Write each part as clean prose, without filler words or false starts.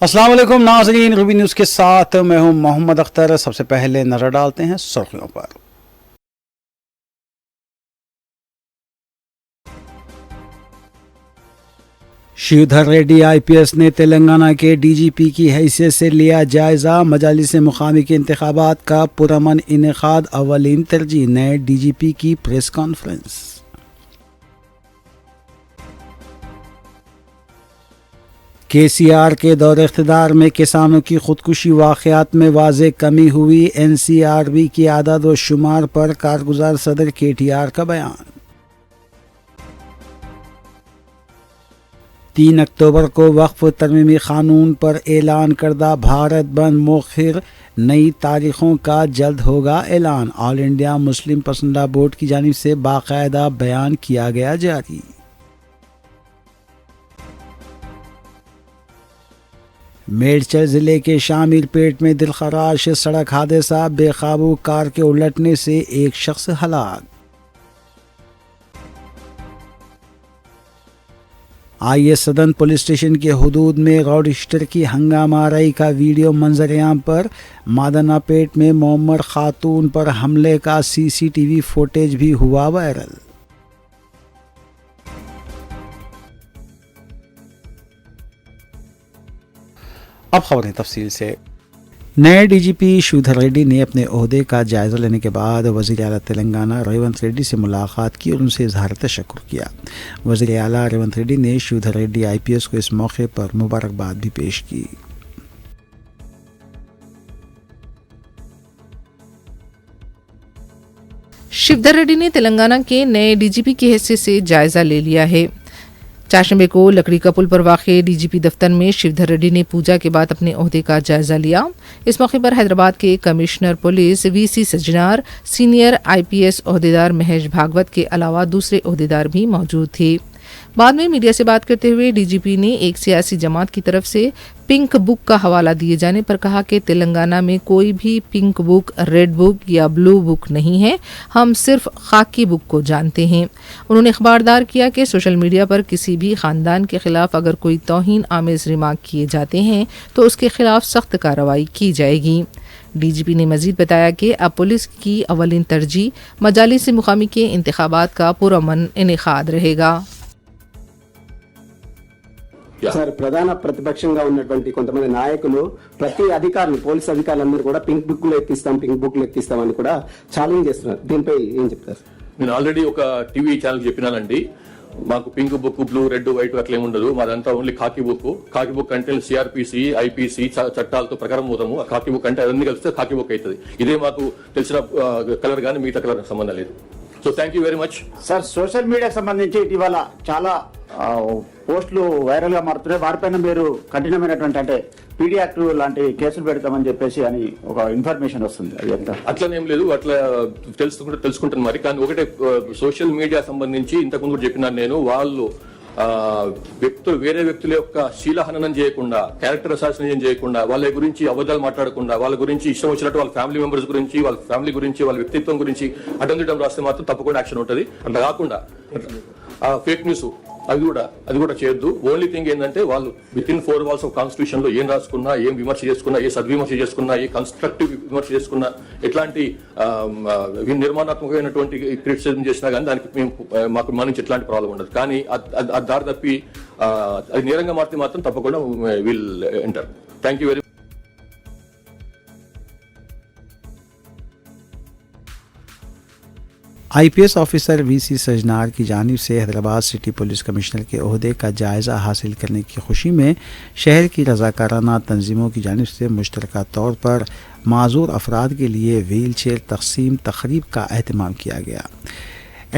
अस्सलाम वालेकुम नाज़रीन, रूबी न्यूज़ के साथ मैं हूं मोहम्मद अख्तर। सबसे पहले नजर डालते हैं सुर्खियों पर। श्रीधर रेड्डी आईपीएस ने तेलंगाना के डीजीपी की हैसियत से लिया जायजा। मजालिस मुकामी के इंतखाबात का पुरअमन इनेकाद अव्वलीन तरजीह, नए डीजीपी की प्रेस कॉन्फ्रेंस। केसीआर के दौर इख्तिदार में किसानों की खुदकुशी वाक़यात में वाज़े कमी हुई। एनसीआरबी की आदाद व शुमार पर कारगुजार सदर केटीआर का बयान। 3 अक्टूबर को वक्फ तरमीमी क़ानून पर ऐलान करदा भारत बंद मौखिर, नई तारीखों का जल्द होगा ऐलान। ऑल इंडिया मुस्लिम पसंदा बोर्ड की जानिब से बाकायदा बयान किया गया जारी। मेडचल ज़िले के शामीरपेट में दिलखराश सड़क हादसा, बेकाबू कार के उलटने से एक शख्स हलाक। आईएस सदन पुलिस स्टेशन के हुदूद में राउडीस्टर की हंगामाराई का वीडियो मंजरेआम पर। मादनापेट में मोहम्मद खातून पर हमले का सीसीटीवी फुटेज भी हुआ वायरल। अब खबरें तफसील से। नए डीजीपी श्रीधर रेड्डी ने अपने ओहदे का जायज़ा लेने के बाद वज़ीर आला तेलंगाना रेवंत रेड्डी से मुलाकात की और उनसे इजहार तशक्कुर किया। वज़ीर आला रेवंत रेड्डी ने श्रीधर रेड्डी आईपीएस को इस मौके पर मुबारकबाद भी पेश की। श्रीधर रेड्डी ने तेलंगाना के नए डीजीपी की हैसियत से जायजा ले लिया है। चाशंबे को लकड़ी का पुल पर वाक़े डीजीपी दफ्तर में श्रीधर रेड्डी ने पूजा के बाद अपने ओहदे का जायजा लिया। इस मौके पर हैदराबाद के commissioner police VC Sajjanar, senior IPS ओहदेदार महेश भागवत के अलावा दूसरे ओहदेदार भी मौजूद थे। बाद में मीडिया से बात करते हुए डीजीपी ने एक सियासी जमात की तरफ से पिंक बुक का हवाला दिए जाने पर कहा कि तेलंगाना में कोई भी पिंक बुक, रेड बुक या ब्लू बुक नहीं है, हम सिर्फ खाकी बुक को जानते हैं। उन्होंने खबरदार किया कि सोशल मीडिया पर किसी भी खानदान के खिलाफ अगर कोई तौहीन आमेज रिमार्क किए जाते हैं तो उसके खिलाफ सख्त कार्रवाई की जाएगी। डीजीपी ने मजीद बताया कि अब पुलिस की अव्वलीन तरजीह मजालिस मुकामी के इंतखाबात का पुरअमन इनेकाद रहेगा। సార్ ప్రధాన ప్రతిపక్షంగా ఉన్నటువంటి కొంతమంది నాయకులు ప్రతి అధికారులు, పోలీస్ అధికారులందరూ కూడా పింక్ బుక్లు ఎక్కిస్తామని కూడా ఛాలెంజ్ చేస్తున్నారు. దీనిపై ఏం చెప్తారు? నేను ఆల్రెడీ ఒక టీవీ ఛానల్ చెప్పినానండి, మాకు pink book, blue, red, white అట్లా ఏమి ఉండదు. మాదంతా ఓన్లీ కాకి బుక్. కాకి బుక్ అంటే సిఆర్పిసి, ఐపీసీ చట్టాలతో ప్రకారం పోతాము. ఆ కాకి బుక్ అంటే అన్ని కలిస్తే కాకి బుక్ అవుతుంది. ఇదే మాకు తెలిసిన కలర్ కానీ మిగతా కలర్ సంబంధం లేదు. So thank you very much. Sir, social మీడియాకి సంబంధించి ఇటీవల చాలా పోస్టులు వైరల్ గా మారుతున్నాయి. వారిపైన మీరు కఠినమైనటువంటి అంటే పీడీ యాక్ట్ లాంటి కేసులు పెడతామని చెప్పేసి అని ఒక ఇన్ఫర్మేషన్ వస్తుంది. అది ఎంత? అట్లనేం లేదు, అట్లా తెలుసుకుంటాను మరి. కానీ ఒకటే, సోషల్ మీడియా సంబంధించి ఇంతకుముందు కూడా చెప్పినాను నేను, వాళ్ళు వేరే వ్యక్తుల యొక్క శీలహననం చేయకుండా, క్యారెక్టర్ అసాసినేషన్ చేయకుండా, వాళ్ళ గురించి అబద్ధాలు మాట్లాడకుండా, వాళ్ళ గురించి ఇష్టం వచ్చినట్టు వాళ్ళ ఫ్యామిలీ మెంబర్స్ గురించి, వాళ్ళ ఫ్యామిలీ గురించి, వాళ్ళ వ్యక్తిత్వం గురించి అడ్డం రాస్తే మాత్రం తప్పకుండా యాక్షన్ ఉంటుంది. అట్లా కాకుండా ఫేక్ న్యూస్ అది కూడా చేయొద్దు. ఓన్లీ థింగ్ ఏంటంటే వాళ్ళు with in 4 walls of constitution లో ఏం రాసుకున్నా, ఏం విమర్శ చేసుకున్నా, ఏ సద్విమర్శ చేసుకున్నా, ఏ కన్స్ట్రక్టివ్ విమర్శ చేసుకున్నా, ఎట్లాంటి నిర్మాణాత్మకమైనటువంటి క్రిటిసిజం చేసినా కానీ దానికి మాకు మన నుంచి ఎట్లాంటి ప్రాబ్లం ఉండదు. కానీ అది దారి తప్పి అది నేరంగా మారితే మాత్రం తప్పకుండా will enter. Thank you very much. IPS officer VC Sajjanar की जानिब से हैदराबाद सिटी पुलिस कमिश्नर के ओहदे का जायज़ा हासिल करने की खुशी में शहर की रज़ाकाराना तंजीमों की जानिब से मुश्तरका तौर पर माजूर अफराद के लिए व्हील चेयर तकसीम तकरीब का अहतमाम किया गया।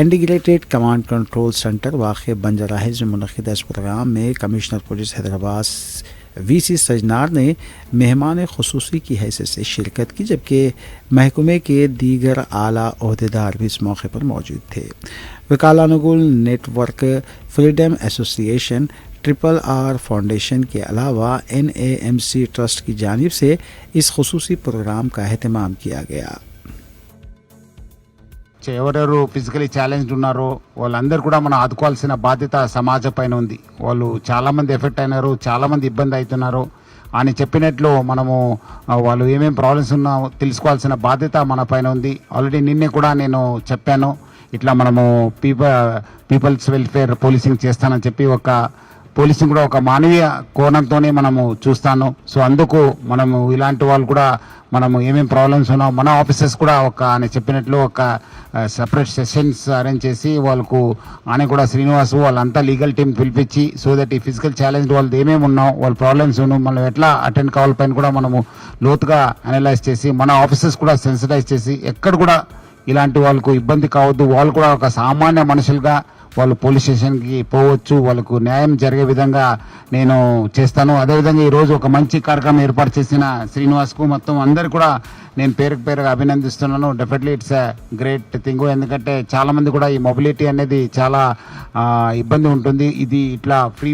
इंटीग्रेटेड कमांड कंट्रोल सेंटर वाक़ बंजराहिज में मुनक़िद इस प्रोग्राम में commissioner police Hyderabad VC Sajjanar ने मेहमान खुसूसी की हैसियत से शिरकत की, जबकि महकमे के दीगर आला ओहदेदार भी इस मौके पर मौजूद थे। वकालानुगुल network, freedom association, RRR foundation के अलावा NAMC ट्रस्ट की जानिब से इस खुसूसी प्रोग्राम का अहतमाम किया गया। ఎవరెవరు ఫిజికలీ ఛాలెంజ్డ్ ఉన్నారో వాళ్ళందరూ కూడా మనం ఆదుకోవాల్సిన బాధ్యత సమాజం పైన ఉంది. వాళ్ళు చాలామంది ఎఫెక్ట్ అయినారు, చాలామంది ఇబ్బంది అవుతున్నారు. ఆయన చెప్పినట్లు మనము వాళ్ళు ఏమేమి ప్రాబ్లమ్స్ ఉన్నా తెలుసుకోవాల్సిన బాధ్యత మన పైన ఉంది. ఆల్రెడీ నిన్నే కూడా నేను చెప్పాను, ఇట్లా మనము పీపుల్స్ వెల్ఫేర్ పోలీసింగ్ చేస్తానని చెప్పి ఒక పోలీసింగ్ కూడా ఒక మానవీయ కోణంతోనే మనము చూస్తాను. సో అందుకు మనము ఇలాంటి వాళ్ళు కూడా మనము ఏమేమి ప్రాబ్లమ్స్ ఉన్నాం మన ఆఫీసర్స్ కూడా ఆయన చెప్పినట్లు ఒక సపరేట్ సెషన్స్ అరేంజ్ చేసి వాళ్ళకు ఆయన కూడా శ్రీనివాసు వాళ్ళంతా లీగల్ టీం పిలిపించి సో దట్ ఈ ఫిజికల్ ఛాలెంజ్ వాళ్ళది ఏమేమి ఉన్నాం వాళ్ళ ప్రాబ్లమ్స్ మనం ఎట్లా అటెండ్ కావాలి పైన కూడా మనము లోతుగా అనలైజ్ చేసి మన ఆఫీసర్స్ కూడా సెన్సిటైజ్ చేసి ఎక్కడ కూడా ఇలాంటి వాళ్ళకు ఇబ్బంది కావద్దు, వాళ్ళు కూడా ఒక సామాన్య మనుషులుగా వాళ్ళు పోలీస్ స్టేషన్కి పోవచ్చు, వాళ్ళకు న్యాయం జరిగే విధంగా నేను చేస్తాను. అదేవిధంగా ఈరోజు ఒక మంచి కార్యక్రమం ఏర్పాటు చేసిన శ్రీనివాస్కు మొత్తం అందరు కూడా నేను పేరుగా అభినందిస్తున్నాను. Definitely it's a great thing. ఎందుకంటే చాలామంది కూడా ఈ మొబిలిటీ అనేది చాలా ఇబ్బంది ఉంటుంది. ఇది ఇట్లా ఫ్రీ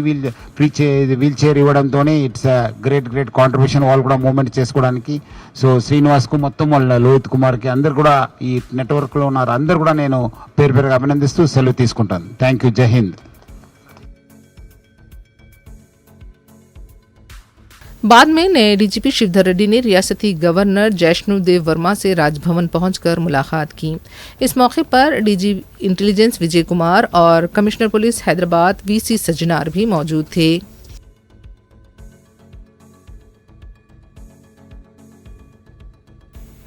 వీల్ చైర్ ఇవ్వడంతో ఇట్స్ ఎ గ్రేట్ కాంట్రిబ్యూషన్ వాళ్ళు కూడా మూవ్మెంట్ చేసుకోవడానికి. సో శ్రీనివాస్కు మొత్తం వాళ్ళ లోహిత్ కుమార్కి అందరు కూడా ఈ నెట్వర్క్లో ఉన్నారు, అందరు కూడా నేను పేరుగా అభినందిస్తూ సెలవు తీసుకుంటాను. Thank you. జై హింద్. बाद में नए डीजीपी शिवधर रेड्डी ने रियासती गवर्नर जैष्णु देव वर्मा से राजभवन पहुंचकर मुलाकात की। इस मौके पर डीजी इंटेलिजेंस विजय कुमार और commissioner police Hyderabad VC Sajjanar भी मौजूद थे।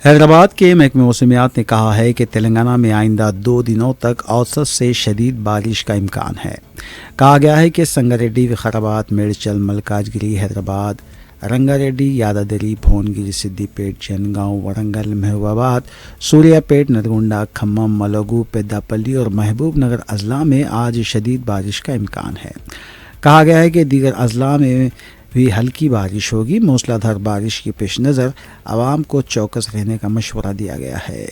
हैदराबाद के महकमे मौसमियात ने कहा है कि तेलंगाना में आइंदा 2 दिनों तक औसत से शदीद बारिश का इम्कान है। कहा गया है कि संगारेड्डी, विकाराबाद, मेडचल, मलकाजगिरी, हैदराबाद, रंगारेड्डी, यादादरी, भुवनगिरी, सिद्दीपेट, जनगांव, वरंगल, महबूबाबाद, सूर्यापेट, नरगुंडा, खम्मम, मलगू, पेद्दापल्ली और महबूब नगर अजला में आज शदीद बारिश का इम्कान है। कहा गया है कि दीगर अजला में भी हल्की बारिश होगी। मूसलाधार बारिश की पेश नज़र आवाम को चौकस रहने का मशवरा दिया गया है।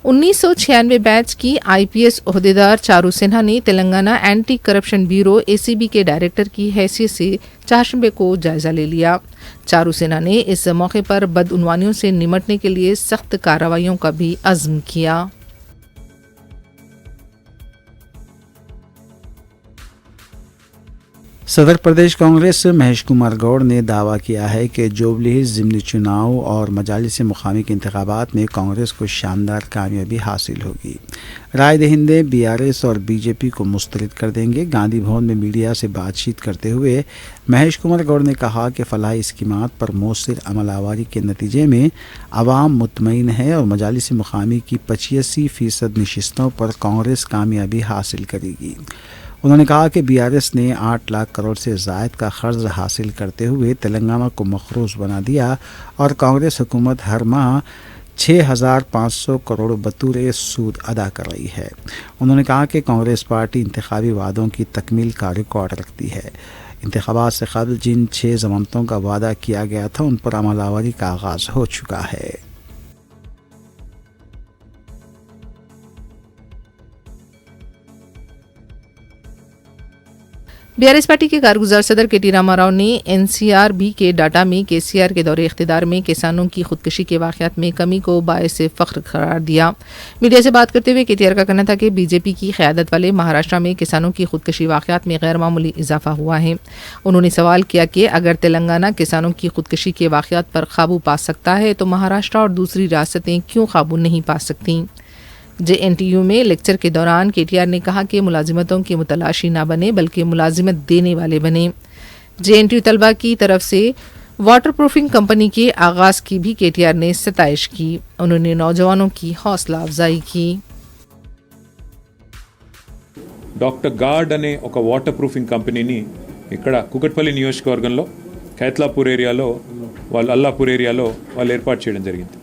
उन्नीस बैच की आईपीएस ओहदेदार चारू सिन्हा ने Telangana anti corruption bureau ACB के डायरेक्टर की हैसियत से चारशंबे को जायजा ले लिया। चारू सिन्हा ने इस मौके पर बदउनवानियों से निमटने के लिए सख्त कार्रवाइयों का भी अज़्म किया। सदर प्रदेश कांग्रेस महेश कुमार गौड़ ने दावा किया है कि जोबली ज़िमनी चुनाव और मजालिस मुकामी के इंतखाबात में कांग्रेस को शानदार कामयाबी हासिल होगी। राय दहिंदे बीआरएस और बीजेपी को मुस्तरद कर देंगे। गांधी भवन में मीडिया से बातचीत करते हुए महेश कुमार गौड़ ने कहा कि फलाही स्कीमात पर मौसर अमल आवारी के नतीजे में आवाम मुतमईन है और मजालिस मुकामी की 85% नशिस्तों पर कांग्रेस कामयाबी हासिल करेगी। उन्होंने कहा कि बीआरएस ने 8 लाख करोड़ से ज़ायद का कर्ज हासिल करते हुए तेलंगाना को मखरूज बना दिया और कांग्रेस हुकूमत हर माह 6,500 करोड़ बतौर सूद अदा कर रही है। उन्होंने कहा कि कांग्रेस पार्टी इंतखाबी वादों की तकमील का रिकॉर्ड रखती है। इंतखाबात से कबल जिन 6 ज़मानतों का वादा किया गया था उन पर अमलावरी का आगाज़ हो चुका है। बीआरएस पार्टी के कारगुजार सदर केटी रामाराव ने एनसीआरबी के डाटा में केसीआर के दौरे इख्तिदार में किसानों की खुदकुशी के वाक़यात में कमी को बायस फ़ख्र करार दिया। मीडिया से बात करते हुए केटीआर का कहना था कि बीजेपी की क़यादत वाले महाराष्ट्र में किसानों की खुदकुशी वाक़यात में गैर मामूली इजाफा हुआ है। उन्होंने सवाल किया कि अगर तेलंगाना किसानों की खुदकुशी के वाक़यात पर काबू पा सकता है तो महाराष्ट्र और दूसरी रियासतें क्यों काबू नहीं पा सकती। जेएनटीयू में लेक्चर के दौरान केटीआर ने कहा कि मुलाजिमतों की मुतलाशी ना बने बल्कि मुलाजिमत देने वाले बने। जेएनटीयू तलबा की तरफ से वाटर प्रूफिंग कंपनी के आगाज़ की भी केटीआर ने सताइश की। उन्होंने नौजवानों की हौसला अफजाई की। డాక్టర్ గార్డ్ అనే ఒక వాటర్ ప్రూఫింగ్ కంపెనీని ఇక్కడ కుకట్పల్లి నియోజకవర్గంలో ఖైత్లాపూర్ ఏరియాలో అల్లాపూర్ ఏరియాలో వాళ్ళు ఏర్పాటు చేయడం జరిగింది.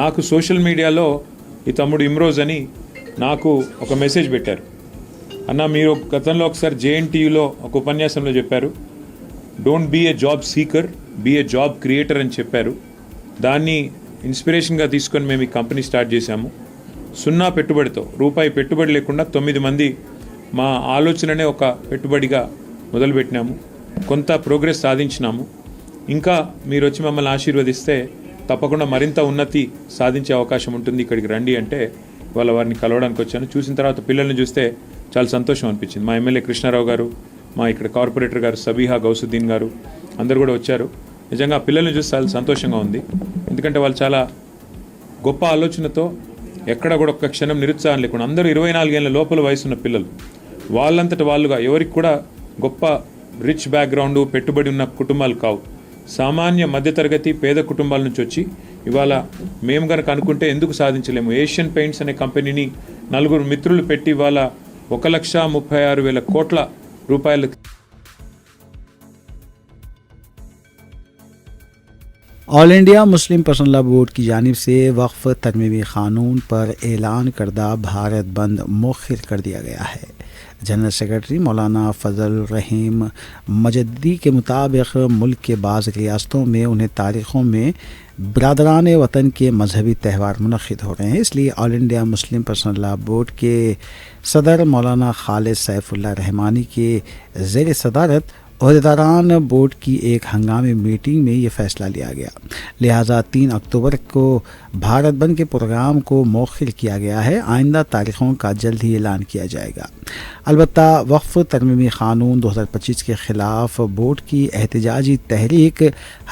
నాకు సోషల్ మీడియాలో ఈ తమ్ముడు ఇమ్రోజ్ అని నాకు ఒక మెసేజ్ పెట్టారు. అన్న మీరు గతంలో ఒకసారి జేఎన్టీయూలో ఒక ఉపన్యాసంలో చెప్పారు, don't be a job seeker, be a job creator అని చెప్పారు. దాన్ని ఇన్స్పిరేషన్గా తీసుకొని మేము ఈ కంపెనీ స్టార్ట్ చేశాము. 0 పెట్టుబడితో, రూపాయి పెట్టుబడి లేకుండా 9 మంది మా ఆలోచననే ఒక పెట్టుబడిగా మొదలుపెట్టినాము. కొంత ప్రోగ్రెస్ సాధించినాము. ఇంకా మీరు వచ్చి మమ్మల్ని ఆశీర్వదిస్తే తప్పకుండా మరింత ఉన్నతి సాధించే అవకాశం ఉంటుంది, ఇక్కడికి రండి అంటే వారిని కలవడానికి వచ్చాను. చూసిన తర్వాత పిల్లల్ని చూస్తే చాలా సంతోషం అనిపించింది. మా ఎమ్మెల్యే కృష్ణారావు గారు, మా ఇక్కడ కార్పొరేటర్ గారు సబీహా గౌసుద్దీన్ గారు అందరు కూడా వచ్చారు. నిజంగా పిల్లల్ని చూసి చాలా సంతోషంగా ఉంది. ఎందుకంటే వాళ్ళు చాలా గొప్ప ఆలోచనతో ఎక్కడ కూడా ఒక్క క్షణం నిరుత్సాహం లేకుండా అందరూ 24 ఏళ్ళ లోపల వయసున్న పిల్లలు వాళ్ళంతట వాళ్ళుగా ఎవరికి కూడా గొప్ప రిచ్ బ్యాక్గ్రౌండ్ పెట్టుబడి ఉన్న కుటుంబాలు కావు. సామాన్య మధ్యతరగతి పేద కుటుంబాల నుంచి వచ్చి ఇవాళ మేము కనుక అనుకుంటే ఎందుకు సాధించలేము. ఏషియన్ పెయింట్స్ అనే కంపెనీని 4 మిత్రులు పెట్టి ఇవాళ 1,36,000 కోట్ల రూపాయలు all India Muslim personal law board की जानिब से वक्फ तरमीमी क़ानून पर ऐलान करदा भारत बंद मौखिर कर दिया गया है। जनरल सेक्रेटरी मौलाना फजल रहीम मजद्दी के मुताबिक मुल्क के बाज़ रियासतों में उन्हें तारीख़ों में बरदरान वतन के मजहबी त्यौहार मुनक़िद हो रहे हैं, इसलिए all India Muslim personal law board के सदर मौलाना खालिद सैफुल्लाह रहमानी के ज़ेर सदारत अहदेदारान बोर्ड की एक हंगामी मीटिंग में ये फ़ैसला लिया गया। लिहाजा 3 अक्टूबर को भारत बंद के प्रोग्राम को मौखिर किया गया है। आइंदा तारीख़ों का जल्द ही ऐलान किया जाएगा। अलबत्ता वक्फ तरमीमी क़ानून 2025 के ख़िलाफ़ बोर्ड की एहतजाजी तहरीक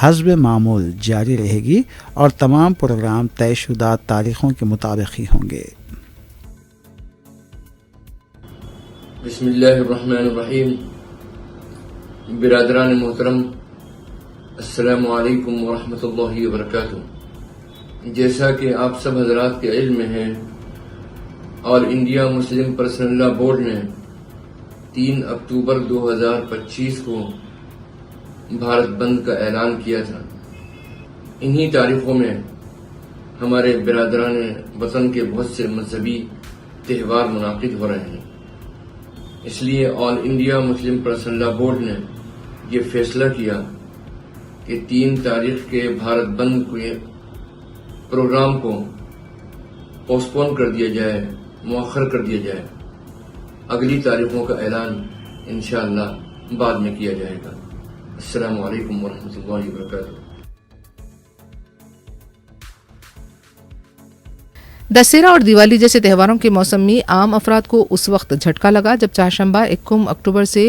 हस्ब मामूल जारी रहेगी और तमाम प्रोग्राम तयशुदा तारीख़ों के मुताबिक ही होंगे। बिस्मिल्लाहिर्रहमानिर्रहीम। बिरादरान मोहतरम, अस्सलामु अलैकुम वरहमतुल्लाहि वबरकातुहू। जैसा कि आप सब हजरात के इल्म में है, all India Muslim personal law board ने 3 अक्टूबर 2025 को भारत बंद का ऐलान किया था। इन्हीं तारीखों में हमारे बिरादरान वतन के बहुत से मजहबी त्यौहार मुनाकिद हो रहे हैं। इसलिए all India Muslim personal law board ने ये फैसला किया कि 3 तारीख के भारत बंद के प्रोग्राम को पोस्टपोन कर दिया जाए, मुअख्खर कर दिया जाए। अगली तारीखों का ऐलान इंशाअल्लाह बाद में किया जाएगा। अस्सलामु अलैकुम वरहमतुल्लाहि वबरकातुहू। दशहरा और दिवाली जैसे त्योहारों के मौसम में आम अफराद को उस वक्त झटका लगा जब चारशंबा 21 अक्टूबर से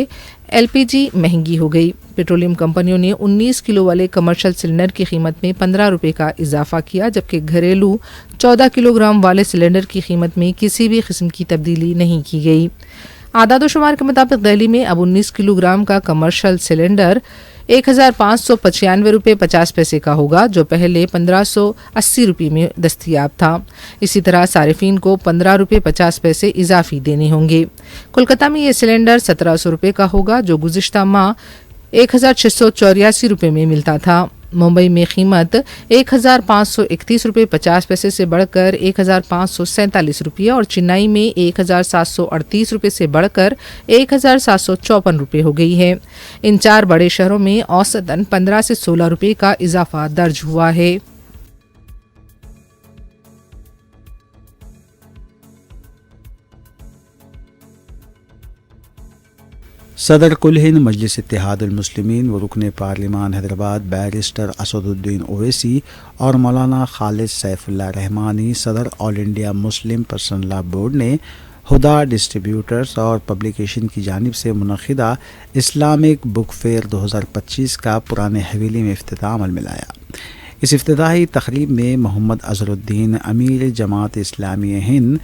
एलपीजी महंगी हो गई। पेट्रोलियम कंपनियों ने 19 किलो वाले कमर्शियल सिलेंडर की कीमत में 15 रुपये का इजाफा किया, जबकि घरेलू 14 किलोग्राम वाले सिलेंडर की कीमत में किसी भी किस्म की तब्दीली नहीं की गई। आदादोशुमार के मुताबिक दिल्ली में अब 19 किलोग्राम का कमर्शियल सिलेंडर 1,595 रुपये 50 पैसे का होगा, जो पहले 1,580 रुपये में दस्तयाब था। इसी तरह सारिफीन को 15 रुपये 50 पैसे इजाफी देने होंगे। कोलकाता में ये सिलेंडर 1,700 रुपये का होगा, जो गुज़िश्ता माह 1,684 रुपये में मिलता था। मुंबई में कीमत 1,531 रुपये 50 पैसे से बढ़कर 1,547 रुपये और चेन्नई में 1,738 रुपये से बढ़कर 1,754 रुपये हो गई है। इन 4 बड़े शहरों में औसतन 15 से 16 रुपये का इजाफा दर्ज हुआ है। सदर कुल हिंद मजलिस इत्तेहादुल मुस्लिमीन व रुकन पार्लिमान हैदराबाद बैरिस्टर असदुद्दीन ओवैसी और मौलाना खालिद सैफुल्लाह रहमानी सदर all India Muslim personal law board ने हुदा डिस्ट्रीब्यूटर्स और पब्लिकेशन की जानिब से मुनक़िदा इस्लामिक बुक फेयर 2025 का पुराने हवेली में इफ्तिताम अमल में लाया। इस इफ्तिताही तकरीब में मोहम्मद अज़रुद्दीन अमीर जमात इस्लामी हिंद,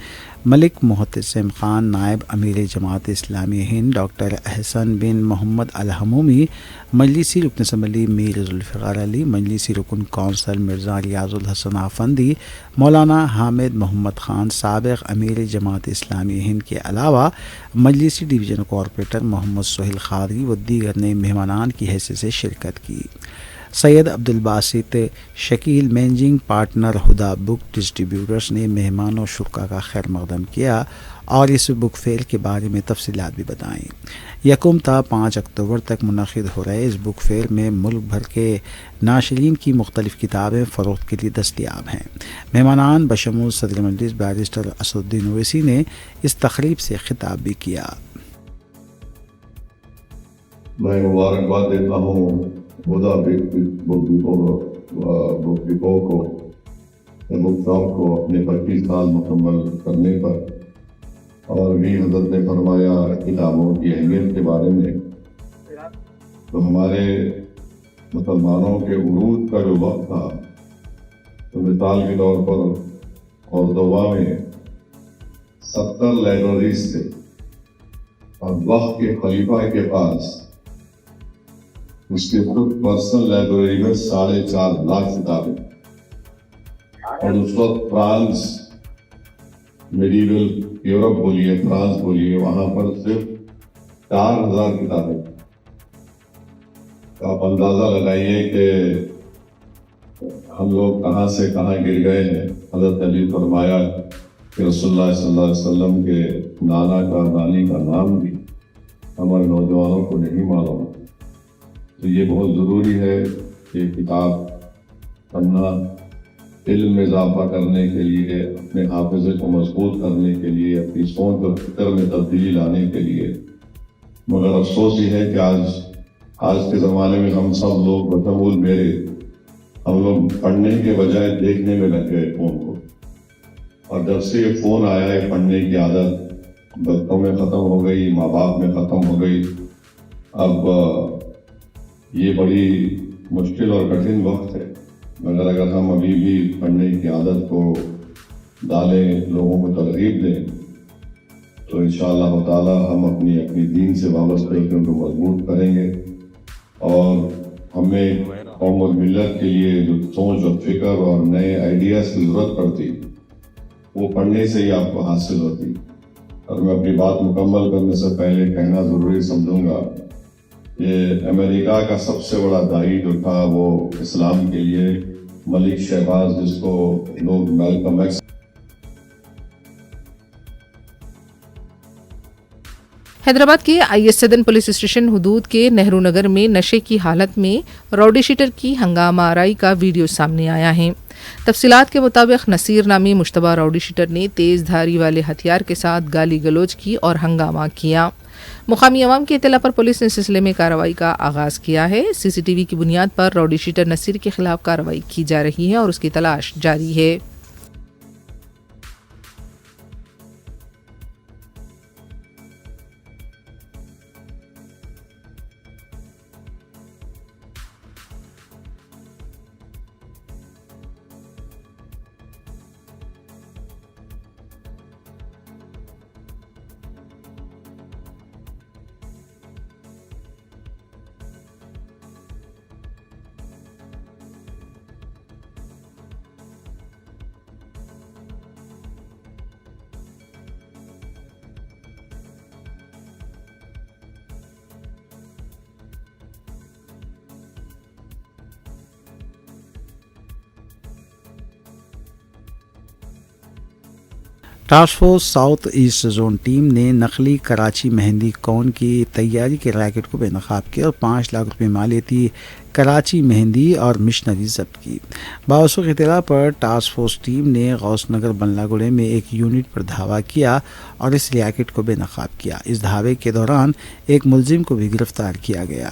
मलिक मुहतसिम ख़ान नायब अमीर जमात इस्लामी हिंद, डॉक्टर अहसन बिन मोहम्मद अल-हमूमी मजलिसी रुकन असम्बली मीर जुल्फ़िकार अली, मजलिसी रुकन कौंसल मिर्ज़ा रियाज़ुल हसन आफंदी, मौलाना हामिद मोहम्मद ख़ान साबिक़ अमीर जमात इस्लामी हिंद के अलावा मजलिसी डिवीज़न कॉरपोरेटर मोहम्मद सोहेल ख़ादरी व दीगर ने मेहमानान की हैसियत से शिरकत की। सैयद अब्दुल बासित शकील मैनेजिंग पार्टनर हुदा बुक डिस्ट्रीब्यूटर्स ने मेहमानों शुरा का खैर मकदम किया और इस बुक फेयर के बारे में तफसीलात भी बताएं। 1 ta 5 अक्टूबर तक मुनक़िद हो रहे इस बुक फेयर में मुल्क भर के नाशरीन की मुख्तलिफ़ किताबें फ़रोख्त के लिए दस्तयाब हैं। मेहमानान बशमूल सदर मजलिस बैरिस्टर असदुद्दीन ओवैसी ने इस तकरीब से खिताब भी किया। मैं मुबारकबाद देता हूँ खुदा बुक डिपो को बुक शॉप को अपने 25 साल मुकम्मल करने पर। اور بھی حضرت نے فرمایا کتابوں کی اہمیت کے بارے میں، تو ہمارے مسلمانوں کے عروج کا جو وقت تھا، تو مثال کے طور پر قرطبہ میں 70 لائبریریز تھے، اور وقت کے خلیفہ کے پاس اس کے خود پرسنل لائبریری میں 4.5 لاکھ کتابیں، اور اس وقت فرانس، میڈیول یورپ بولیے، فرانس بولیے، وہاں پر صرف 4000 کتابیں۔ آپ اندازہ لگائیے کہ ہم لوگ کہاں سے کہاں گر گئے ہیں۔ حضرت علی فرمایا کہ رسول اللہ صلی اللہ علیہ وسلم کے نانا کا، نانی کا نام بھی ہمارے نوجوانوں کو نہیں معلوم، تو یہ بہت ضروری ہے کہ کتاب پڑھنا علم میں اضافہ کرنے کے لیے، اپنے حافظے کو مضبوط کرنے کے لیے، اپنی سوچ اور فکر میں تبدیلی لانے کے لیے۔ مگر افسوس یہ ہے کہ آج کے زمانے میں ہم سب لوگ بطول میرے، ہم لوگ پڑھنے کے بجائے دیکھنے میں لگ گئے فون کو، اور جب سے یہ فون آیا ہے پڑھنے کی عادت بچوں میں ختم ہو گئی، ماں باپ میں ختم ہو گئی۔ اب یہ بڑی مشکل اور کٹھن وقت ہے، مگر اگر ہم ابھی بھی پڑھنے کی عادت کو ڈالیں، لوگوں کو ترغیب دیں، تو انشاءاللہ تعالی ہم اپنی دین سے وابستگی کو مضبوط کریں گے، اور ہمیں قوم اور ملت کے لیے جو سوچ اور فکر اور نئے آئیڈیاز کی ضرورت پڑتی، وہ پڑھنے سے ہی آپ کو حاصل ہوتی۔ اور میں اپنی بات مکمل کرنے سے پہلے کہنا ضروری سمجھوں گا کہ امریکہ کا سب سے بڑا داعی جو تھا وہ اسلام کے لیے ملک شہباز، جس کو لوگ میلکم ایکس حیدرآباد کے آئی ایس صدن پولیس اسٹیشن حدود کے نہرو نگر میں نشے کی حالت میں راؤڈی شیٹر کی ہنگامہ آرائی کا ویڈیو سامنے آیا ہے۔ تفصیلات کے مطابق نصیر نامی مشتبہ راؤڈی شیٹر نے تیز دھاری والے ہتھیار کے ساتھ گالی گلوچ کی اور ہنگامہ کیا۔ مقامی عوام کی اطلاع پر پولیس نے سلسلے میں کارروائی کا آغاز کیا ہے۔ سی سی ٹی وی کی بنیاد پر راؤڈی شیٹر نصیر کے خلاف کارروائی کی جا رہی ہے اور اس کی تلاش جاری ہے۔ Task force south east zone team نے نقلی کراچی مہندی کون کی تیاری کے ریکٹ کو بے نقاب کیا اور 5 لاکھ روپے مالیتی کراچی مہندی اور مشنری ضبط کی۔ باوثوق اطلاع پر ٹاسک فورس ٹیم نے غوث نگر بنلا گڑے میں ایک یونٹ پر دھاوا کیا اور اس ریکٹ کو بے نقاب کیا۔ اس دھاوے کے دوران ایک ملزم کو بھی گرفتار کیا گیا۔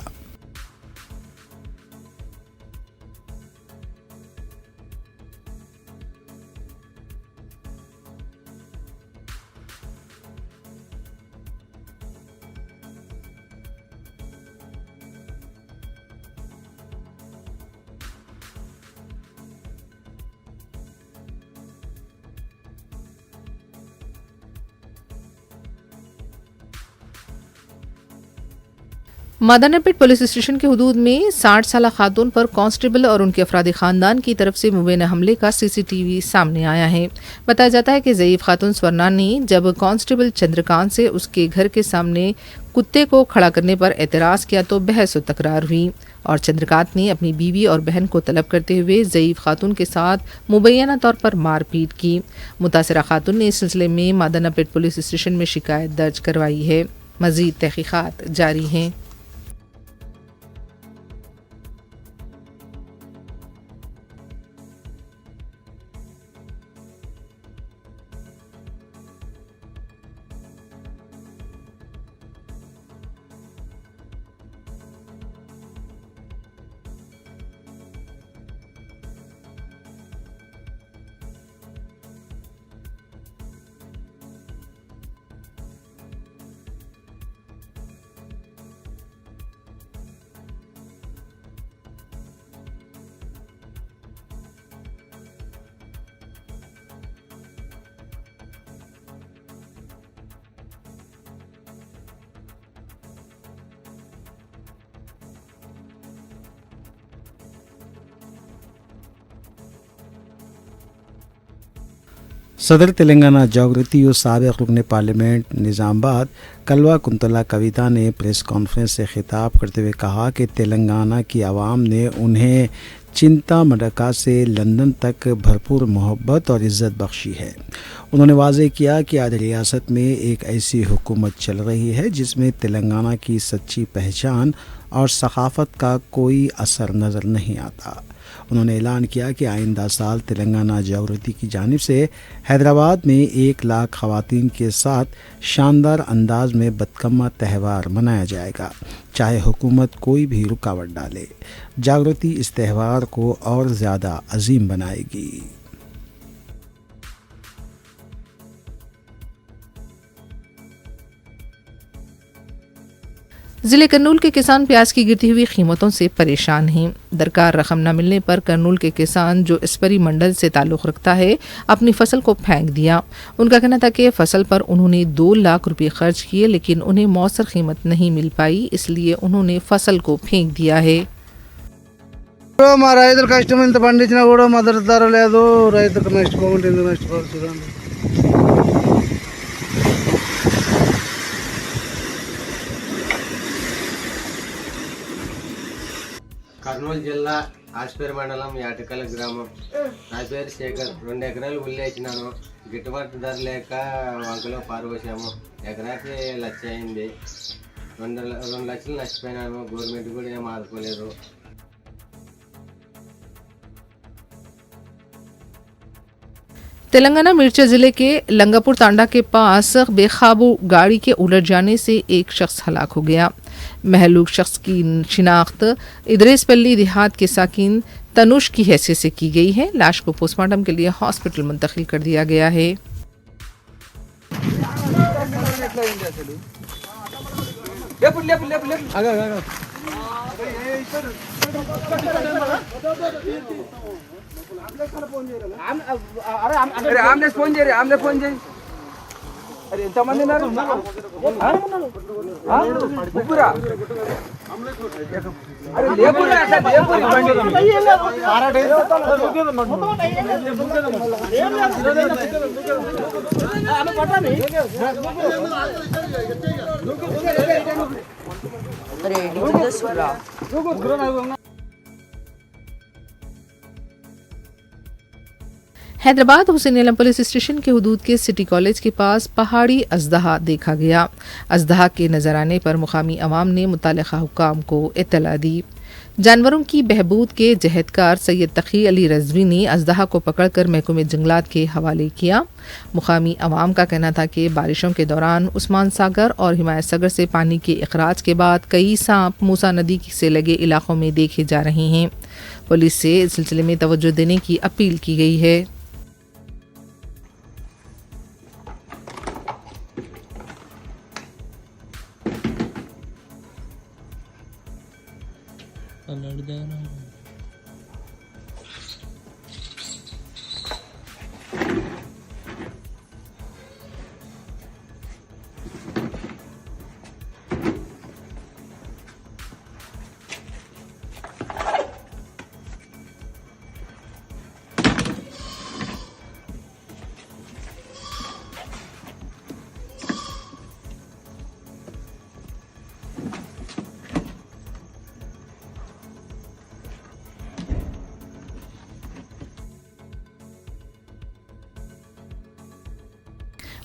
مادانہ پیٹ پولیس اسٹیشن کے حدود میں 60 سالہ خاتون پر کانسٹیبل اور ان کے افراد خاندان کی طرف سے مبینہ حملے کا سی سی ٹی وی سامنے آیا ہے۔ بتایا جاتا ہے کہ ضعیف خاتون سورنا نے جب کانسٹیبل چندرکانت سے اس کے گھر کے سامنے کتے کو کھڑا کرنے پر اعتراض کیا تو بحث و تکرار ہوئی اور چندرکانت نے اپنی بیوی اور بہن کو طلب کرتے ہوئے ضعیف خاتون کے ساتھ مبینہ طور پر مار پیٹ کی۔ متاثرہ خاتون نے اس سلسلے میں مادانہ پیٹ پولیس اسٹیشن میں شکایت درج کروائی ہے۔ مزید تحقیقات جاری ہیں۔ صدر تلنگانہ جاگرتی و سابق رکن پارلیمنٹ نظام آباد کلوا کنتلا کویتا نے پریس کانفرنس سے خطاب کرتے ہوئے کہا کہ تلنگانہ کی عوام نے انہیں چنتا مڈکا سے لندن تک بھرپور محبت اور عزت بخشی ہے۔ انہوں نے واضح کیا کہ آج ریاست میں ایک ایسی حکومت چل رہی ہے جس میں تلنگانہ کی سچی پہچان اور ثقافت کا کوئی اثر نظر نہیں آتا۔ انہوں نے اعلان کیا کہ آئندہ سال تلنگانہ جاگرتی کی جانب سے حیدرآباد میں 1,00,000 خواتین کے ساتھ شاندار انداز میں بتکما تہوار منایا جائے گا، چاہے حکومت کوئی بھی رکاوٹ ڈالے۔ جاگرتی اس تہوار کو اور زیادہ عظیم بنائے گی۔ ضلع کرنول کے کسان پیاز کی گرتی ہوئی قیمتوں سے پریشان ہیں۔ درکار رقم نہ ملنے پر کرنول کے کسان جو اسپری منڈل سے تعلق رکھتا ہے اپنی فصل کو پھینک دیا۔ ان کا کہنا تھا کہ فصل پر انہوں نے 2 لاکھ روپے خرچ کیے لیکن انہیں مؤثر قیمت نہیں مل پائی، اس لیے انہوں نے فصل کو پھینک دیا ہے۔ మా రైతులు కష్టం ఇంత పండించినా కూడా మద్దతు ధర లేదు, రైతుకు నష్టపోకుంటే ఎందుకు నష్టపోవాలి చూడండి। కర్నూలు జిల్లా ఆస్పేరు మండలం యాటకల గ్రామం. నా పేరు శేఖర్. 2 ఎకరాలు ఉల్లి వేసినాను. గిట్టుబాటు ధర లేక వంకలో పారబోసాము. ఎకరాకి 1,00,000 అయింది. 2 లక్షలు నష్టపోయినాను. గవర్నమెంట్ కూడా ఏం ఆదుకోలేదు. تلنگانہ مرچا ضلع کے لنگاپور تانڈا کے پاس بے قابو گاڑی کے الٹ جانے سے ایک شخص ہلاک ہو گیا۔ مہلوک شخص کی شناخت ادریس پلی دیہات کے ساکن تنوش کی حیثیت سے کی گئی ہے۔ لاش کو پوسٹ مارٹم کے لیے ہاسپٹل منتقل کر دیا گیا ہے۔ حیدرآباد حسین علم پولیس اسٹیشن کے حدود کے سٹی کالج کے پاس پہاڑی اژدہا دیکھا گیا۔ اژدہا کے نظر آنے پر مقامی عوام نے متعلقہ حکام کو اطلاع دی۔ جانوروں کی بہبود کے جہدکار سید تقی علی رضوی نے اژدہا کو پکڑ کر محکمہ جنگلات کے حوالے کیا۔ مقامی عوام کا کہنا تھا کہ بارشوں کے دوران عثمان ساگر اور حمایت ساگر سے پانی کے اخراج کے بعد کئی سانپ موسیٰ ندی سے لگے علاقوں میں دیکھے جا رہے ہیں۔ پولیس سے اس سلسلے میں توجہ دینے کی اپیل کی گئی ہے۔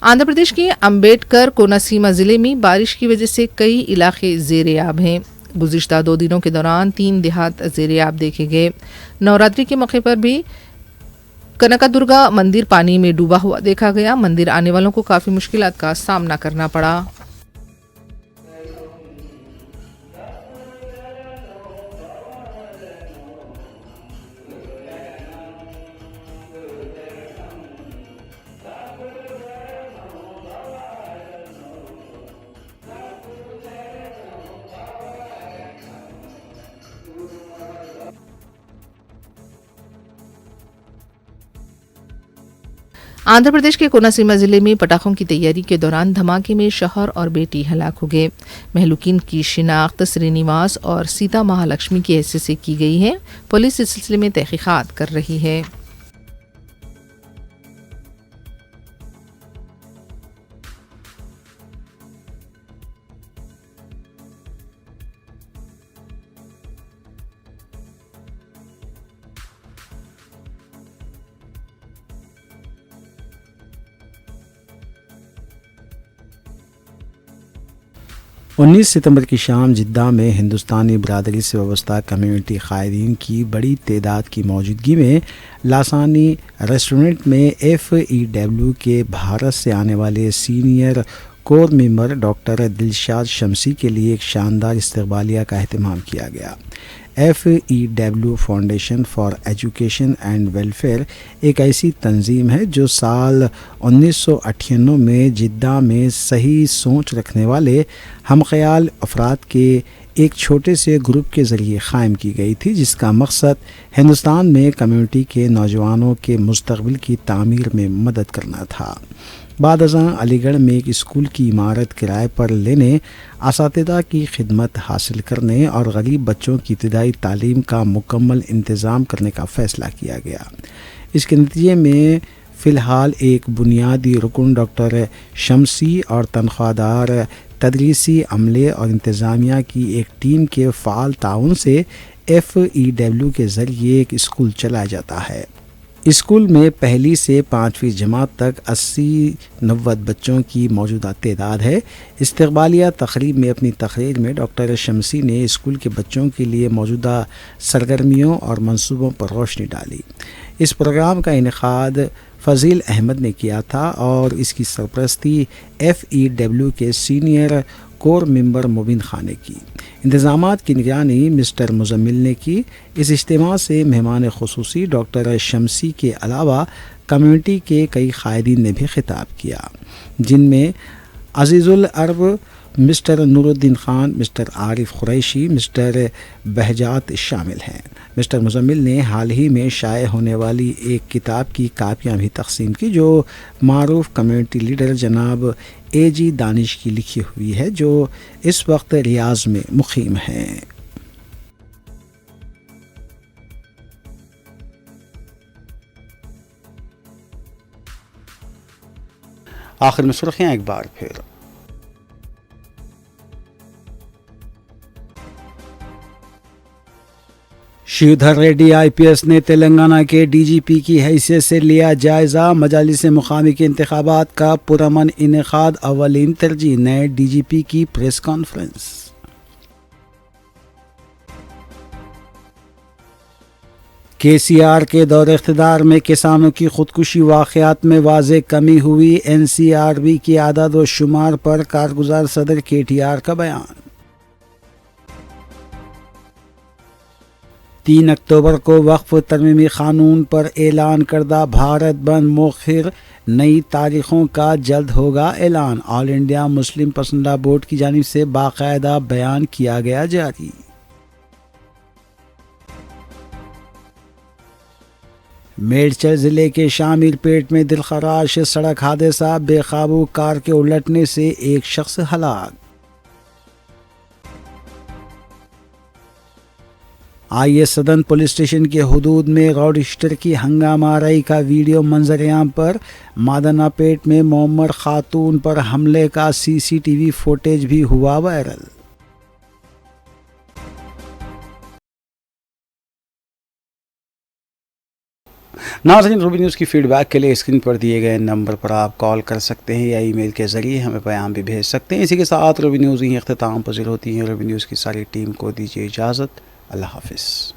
آندھرا پردیش کے امبیڈکر کوناسیما ضلع میں بارش کی وجہ سے کئی علاقے زیر آب ہیں۔ گزشتہ 2 دنوں کے دوران 3 دیہات زیر آب دیکھے گئے۔ نوراتری کے موقع پر بھی کنکا درگا مندر پانی میں ڈوبا ہوا دیکھا گیا۔ مندر آنے والوں کو کافی مشکلات کا سامنا کرنا پڑا۔ آندھرا پردیش کے کوناسیما ضلع میں پٹاخوں کی تیاری کے دوران دھماکے میں شوہر اور بیٹی ہلاک ہو گئے۔ مہلوکین کی شناخت سرینیواس اور سیتا مہالکشمی کی حیثیت سے کی گئی ہے۔ پولیس اس سلسلے میں تحقیقات کر رہی ہے۔ 19 सितंबर की शाम जिद्दा में हिंदुस्तानी बरादरी से वाबस्ता कम्युनिटी कायदीन की बड़ी तादाद की मौजूदगी में लासानी रेस्टोरेंट में FEW के भारत से आने वाले senior core member doctor Dilshad Shamsi के लिए एक शानदार इस्तकबालिया का अहतमाम किया गया। FEW foundation for education and welfare एक ऐसी तंजीम है जो साल 1998 में जिद्दा में सही सोच रखने वाले हमख्याल अफराद के एक छोटे से ग्रुप के ज़रिए क़ायम की गई थी, जिसका मकसद हिंदुस्तान में कम्युनिटी के नौजवानों के मुस्तक़बिल की तामीर में मदद करना था। बाद अज़ां अलीगढ़ में एक स्कूल की इमारत किराए पर लेने, असातिज़ा की खिदमत हासिल करने और गरीब बच्चों की इब्तदाई तालीम का मुकम्मल इंतज़ाम करने का फ़ैसला किया गया। इसके नतीजे में फ़िलहाल एक बुनियादी रुकन डॉक्टर शमसी और तनख्वाहदार तदरीसी अमले और इंतज़ामिया की एक टीम के फ़ाल ताउन से FEW के ज़रिए एक स्कूल चलाया जाता है। स्कूल में पहली से 5वीं जमात तक 80-90 बच्चों की मौजूदा तादाद है। इस्तकबालिया तकरीब में अपनी तकरीर में डॉक्टर शमसी ने स्कूल के बच्चों के लिए मौजूदा सरगर्मियों और मंसूबों पर रोशनी डाली। इस प्रोग्राम का इनेकाद फजील अहमद ने किया था और इसकी सरपरस्ती FEW के senior core member Mubin Khan ने की। इंतज़ामात की निगरानी मिस्टर मुजम्मिल ने की। इस इज्तिमा से मेहमान खुसूसी डॉक्टर शमसी के अलावा कम्युनिटी के कई कायदीन ने भी खिताब किया, जिनमें Azizul Arab mister Nooruddin Khan, mister Arif Qureshi, mister Bahjat शामिल हैं। मिस्टर मुजम्मिल ने हाल ही में शाये होने वाली एक किताब की कापियाँ भी तकसीम की, जो मारूफ कम्युनिटी लीडर जनाब AG दानिश की लिखी हुई है, जो इस वक्त रियाज में मुकीम हैं। आखिर में सुर्खियाँ एक बार फिर। श्रीधर रेड्डी IPS ने तेलंगाना के DGP की हैसियत से लिया जायज़ा। मजालिस मुकामी के इंतखाबात का पुरअमन इनेकाद अवलीन तरजीह। नए DGP की प्रेस कॉन्फ्रेंस। KCR के दौर इख्तिदार में किसानों की खुदकुशी वाक़यात में वाज़ेह कमी हुई। NCRB की आदाद व शुमार पर कारगुजार सदर KTR का बयान। 3 अक्टूबर को वक्फ तरमीमी क़ानून पर ऐलान करदा भारत बंद मौखिर। नई तारीखों का जल्द होगा ऐलान। ऑल इंडिया मुस्लिम पसंदा बोर्ड की जानिब से बाकायदा बयान किया गया जारी। मेडचल ज़िले के शामिरपेट में दिलखराश सड़क हादसा। बेकाबू कार के उलटने से एक शख्स हलाक। IS सदन पुलिस स्टेशन के हुदूद में गौरिश्टर की हंगामाराई का वीडियो मंजरेआम पर। मादनापेट में मोमर खातून पर हमले का CCTV फुटेज भी हुआ वायरल। नाज़रीन, रूबी न्यूज़ की फीडबैक के लिए स्क्रीन पर दिए गए नंबर पर आप कॉल कर सकते हैं या ईमेल के ज़रिए हमें पैगाम भी भेज सकते हैं। इसी के साथ रूबी न्यूज़ ही अख्तिताम पज़ीर होती है। रूबी न्यूज़ की सारी टीम को दीजिए इजाज़त। अल्लाह हाफ़िज़।